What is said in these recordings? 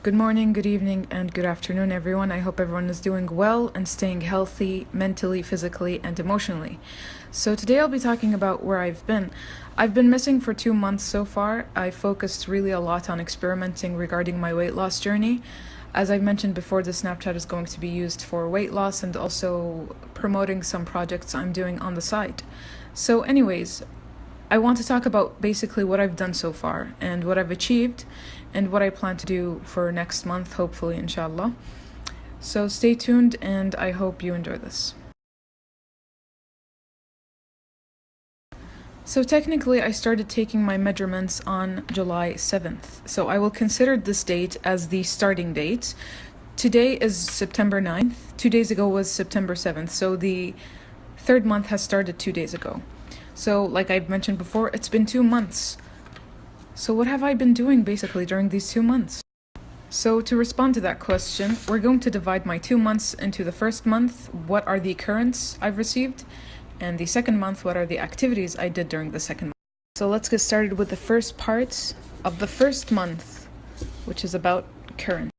Good morning, good evening, and good afternoon, everyone. I hope everyone is doing well and staying healthy mentally, physically, and emotionally. So, today I'll be talking about where I've been. I've been missing for 2 months so far. I focused really a lot on experimenting regarding my weight loss journey. As I've mentioned before, the Snapchat is going to be used for weight loss and also promoting some projects I'm doing on the side. So, anyways, I want to talk about basically what I've done so far and what I've achieved and what I plan to do for next month, hopefully, inshallah. So stay tuned and I hope you enjoy this. So technically, I started taking my measurements on July 7th. So I will consider this date as the starting date. Today is September 9th. 2 days ago was September 7th. So the third month has started 2 days ago. So, like I've mentioned before, it's been 2 months. So what have I been doing basically during these 2 months? So to respond to that question, we're going to divide my 2 months into the first month, what are the currents I've received, and the second month, what are the activities I did during the second month. So let's get started with the first part of the first month, which is about currents.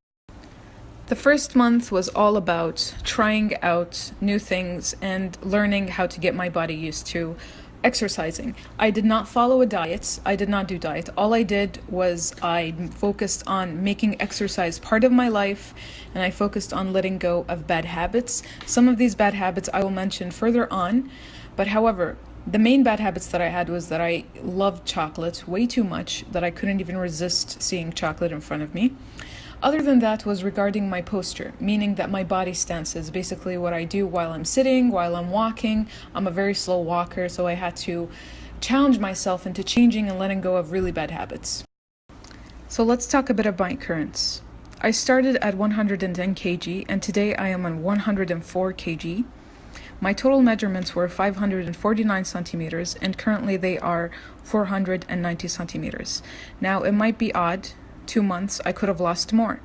The first month was all about trying out new things and learning how to get my body used to exercising. I did not follow a diet. I did not do diet. All I did was I focused on making exercise part of my life, and I focused on letting go of bad habits. Some of these bad habits I will mention further on, but however, the main bad habits that I had was that I loved chocolate way too much, that I couldn't even resist seeing chocolate in front of me. Other than that was regarding my posture, meaning that my body stance is basically what I do while I'm sitting, while I'm walking. I'm a very slow walker, so I had to challenge myself into changing and letting go of really bad habits. So let's talk a bit about my currents. I started at 110 kg and today I am on 104 kg. My total measurements were 549 centimeters and currently they are 490 centimeters. Now it might be odd, 2 months, I could have lost more.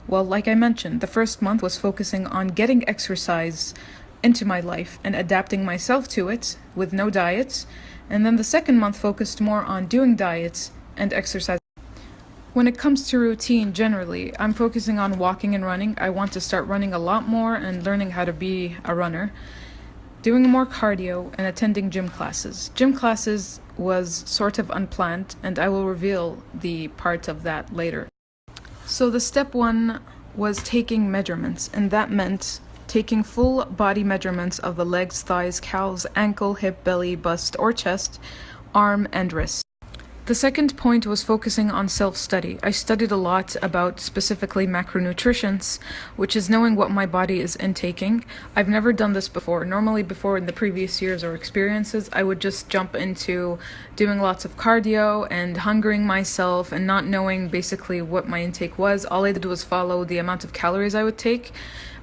Well, like I mentioned, the first month was focusing on getting exercise into my life and adapting myself to it with no diets. And then the second month focused more on doing diets and exercise. When it comes to routine, generally, I'm focusing on walking and running. I want to start running a lot more and learning how to be a runner. Doing more cardio and attending gym classes. Gym classes was sort of unplanned, and I will reveal the part of that later. So the step 1 was taking measurements, and that meant taking full body measurements of the legs, thighs, calves, ankle, hip, belly, bust or chest, arm, and wrist. The second point was focusing on self-study. I studied a lot about specifically macronutrients, which is knowing what my body is intaking. I've never done this before. Normally before in the previous years or experiences, I would just jump into doing lots of cardio and hungering myself and not knowing basically what my intake was. All I did was follow the amount of calories I would take.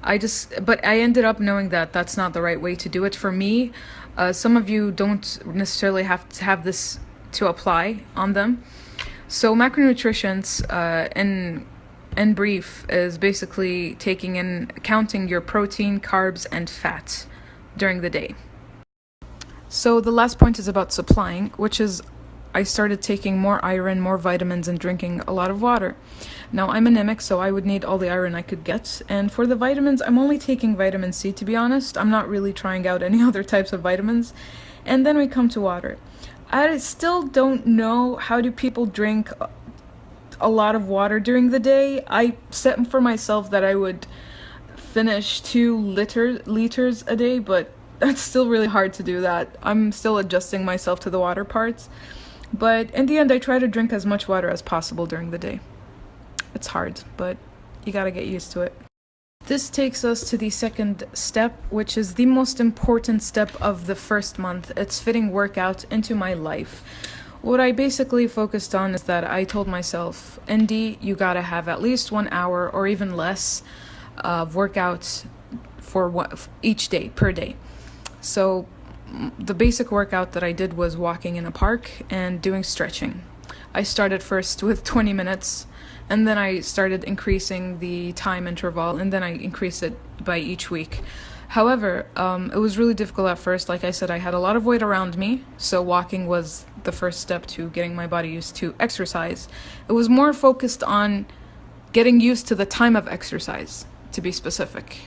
But I ended up knowing that that's not the right way to do it for me. Some of you don't necessarily have to have this to apply on them. So macronutrients in brief is basically counting your protein, carbs, and fat during the day. So the last point is about supplying, which is I started taking more iron, more vitamins, and drinking a lot of water. Now I'm anemic, so I would need all the iron I could get. And for the vitamins, I'm only taking vitamin C, to be honest. I'm not really trying out any other types of vitamins. And then we come to water. I still don't know how do people drink a lot of water during the day. I set for myself that I would finish 2 liters a day, but that's still really hard to do that. I'm still adjusting myself to the water parts. But in the end, I try to drink as much water as possible during the day. It's hard, but you gotta get used to it. This takes us to the second step, which is the most important step of the first month. It's fitting workout into my life. What I basically focused on is that I told myself, Indy, you gotta have at least 1 hour or even less of workouts for each day, per day. So the basic workout that I did was walking in a park and doing stretching. I started first with 20 minutes. And then I started increasing the time interval, and then I increased it by each week. However, it was really difficult at first. Like I said, I had a lot of weight around me, so walking was the first step to getting my body used to exercise. It was more focused on getting used to the time of exercise, to be specific.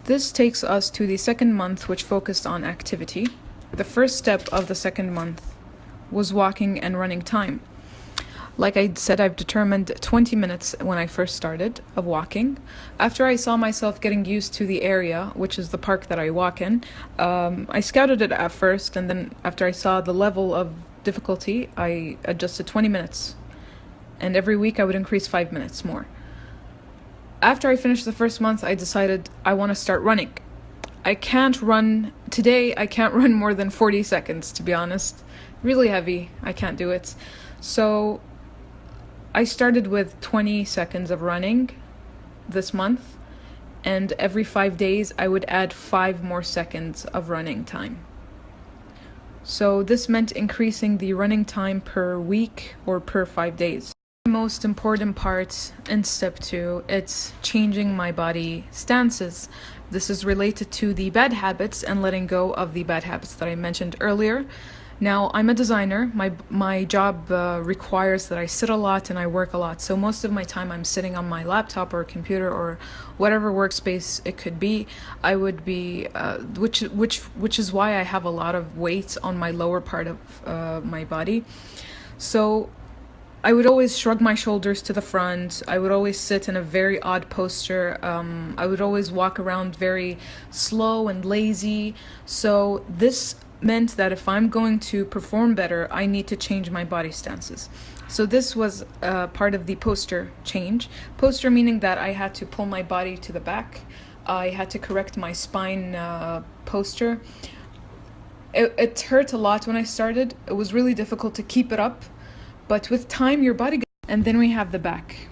This takes us to the second month, which focused on activity. The first step of the second month was walking and running time. Like I said, I've determined 20 minutes when I first started of walking. After I saw myself getting used to the area, which is the park that I walk in, I scouted it at first, and then after I saw the level of difficulty, I adjusted 20 minutes. And every week I would increase 5 minutes more. After I finished the first month, I decided I want to start running. I can't run more than 40 seconds, to be honest. Really heavy, I can't do it. So I started with 20 seconds of running this month, and every 5 days I would add 5 more seconds of running time. So this meant increasing the running time per week or per 5 days. The most important part in step 2, it's changing my body stances. This is related to the bad habits and letting go of the bad habits that I mentioned earlier. Now, I'm a designer. My job requires that I sit a lot and I work a lot. So most of my time I'm sitting on my laptop or computer or whatever workspace it could be. I would be, which is why I have a lot of weight on my lower part of my body. So I would always shrug my shoulders to the front. I would always sit in a very odd posture. I would always walk around very slow and lazy. So this meant that if I'm going to perform better, I need to change my body stances. So this was part of the posture change. Posture meaning that I had to pull my body to the back. I had to correct my spine posture. It hurt a lot when I started. It was really difficult to keep it up. But with time, your body... And then we have the back.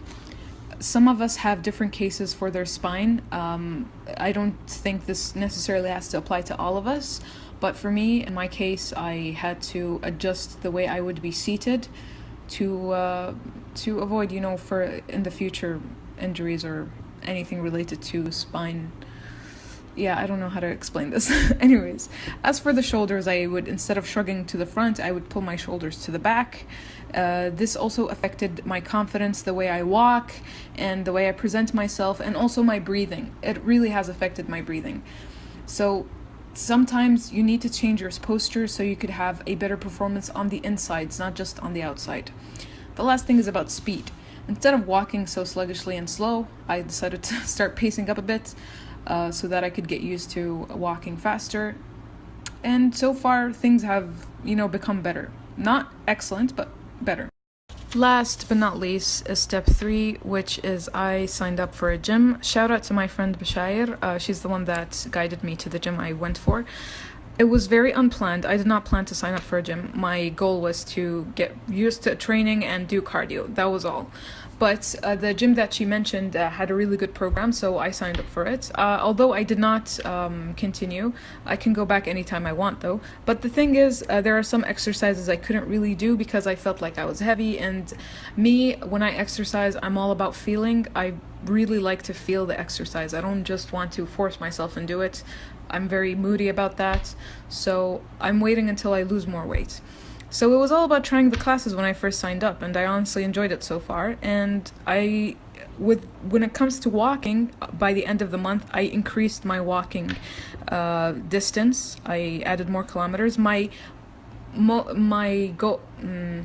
Some of us have different cases for their spine. I don't think this necessarily has to apply to all of us. But for me, in my case, I had to adjust the way I would be seated to avoid, for in the future, injuries or anything related to spine. Yeah, I don't know how to explain this. Anyways, as for the shoulders, I would, instead of shrugging to the front, I would pull my shoulders to the back. This also affected my confidence, the way I walk, and the way I present myself, and also my breathing. It really has affected my breathing. So sometimes you need to change your posture so you could have a better performance on the insides, not just on the outside. The last thing is about speed. Instead of walking so sluggishly and slow, I decided to start pacing up a bit. So that I could get used to walking faster. And so far, things have, become better. Not excellent, but better. Last but not least is step 3, which is I signed up for a gym. Shout out to my friend Bashair. She's the one that guided me to the gym I went for. It was very unplanned. I did not plan to sign up for a gym. My goal was to get used to training and do cardio. That was all. But the gym that she mentioned had a really good program, so I signed up for it. Although I did not continue. I can go back anytime I want, though. But the thing is, there are some exercises I couldn't really do because I felt like I was heavy. And me, when I exercise, I'm all about feeling. I really like to feel the exercise. I don't just want to force myself and do it. I'm very moody about that. So I'm waiting until I lose more weight. So it was all about trying the classes when I first signed up, and I honestly enjoyed it so far. And when it comes to walking, by the end of the month, I increased my walking distance. I added more kilometers. My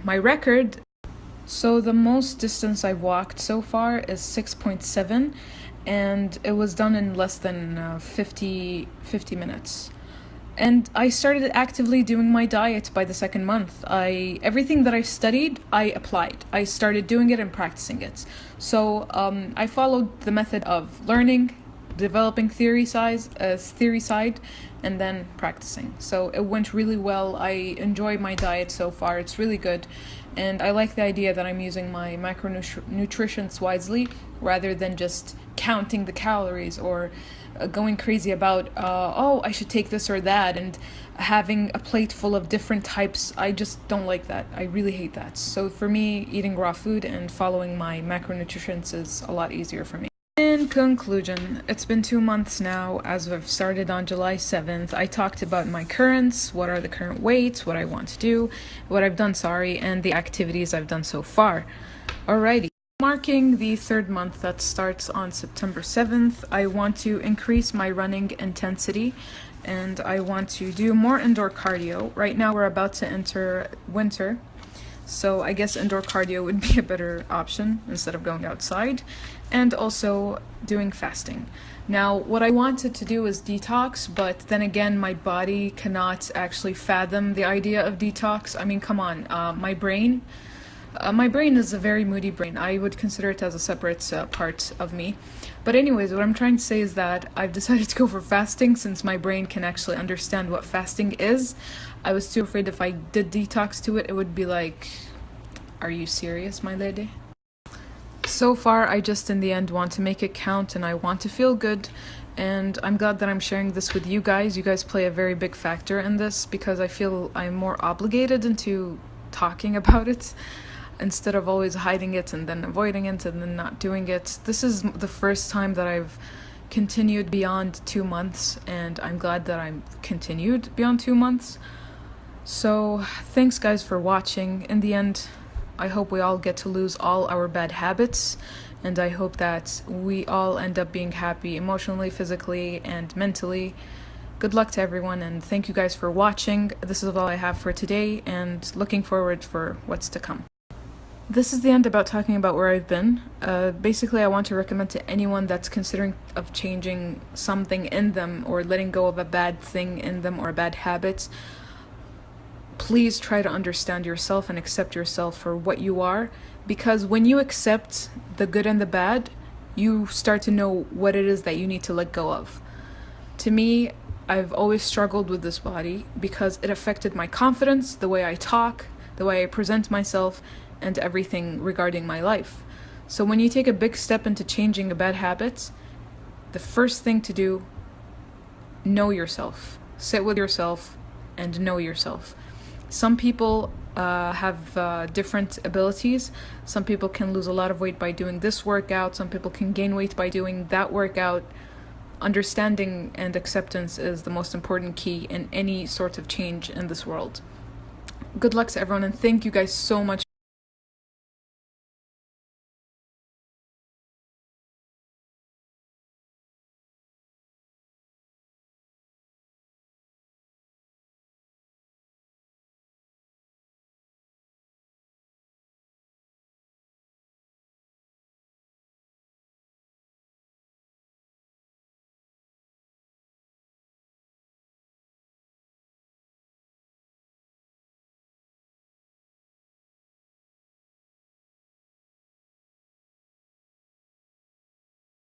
record. So the most distance I've walked so far is 6.7, and it was done in less than 50 minutes. And I started actively doing my diet by the second month. Everything that I studied, I applied. I started doing it and practicing it. So I followed the method of learning, developing theory side, and then practicing. So it went really well. I enjoy my diet so far. It's really good. And I like the idea that I'm using my macronutrients wisely rather than just counting the calories or going crazy about, I should take this or that, and having a plate full of different types. I just don't like that. I really hate that. So for me, eating raw food and following my macronutrients is a lot easier for me. In conclusion, it's been 2 months now as I've started on July 7th. I talked about my currents, what are the current weights, what I want to do, what I've done, and the activities I've done so far. Alrighty. Marking the third month that starts on September 7th, I want to increase my running intensity and I want to do more indoor cardio. Right now we're about to enter winter, so I guess indoor cardio would be a better option instead of going outside, and also doing fasting. Now, what I wanted to do is detox, but then again, my body cannot actually fathom the idea of detox. I mean, come on, my brain is a very moody brain. I would consider it as a separate part of me. But anyways, what I'm trying to say is that I've decided to go for fasting since my brain can actually understand what fasting is. I was too afraid if I did detox to it, it would be like, are you serious, my lady? So far, I just in the end want to make it count and I want to feel good. And I'm glad that I'm sharing this with you guys. You guys play a very big factor in this because I feel I'm more obligated into talking about it, instead of always hiding it and then avoiding it and then not doing it. This is the first time that I've continued beyond 2 months, and I'm glad that I'm continued beyond 2 months. So thanks guys for watching. In the end, I hope we all get to lose all our bad habits, and I hope that we all end up being happy emotionally, physically, and mentally. Good luck to everyone, and thank you guys for watching. This is all I have for today, and looking forward for what's to come. This is the end about talking about where I've been. Basically, I want to recommend to anyone that's considering of changing something in them or letting go of a bad thing in them or a bad habit. Please try to understand yourself and accept yourself for what you are, because when you accept the good and the bad, you start to know what it is that you need to let go of. To me, I've always struggled with this body because it affected my confidence, the way I talk, the way I present myself, and everything regarding my life. So when you take a big step into changing a bad habit, the first thing to do, know yourself. Sit with yourself and know yourself. Some people have different abilities. Some people can lose a lot of weight by doing this workout. Some people can gain weight by doing that workout. Understanding and acceptance is the most important key in any sort of change in this world. Good luck to everyone, and thank you guys so much.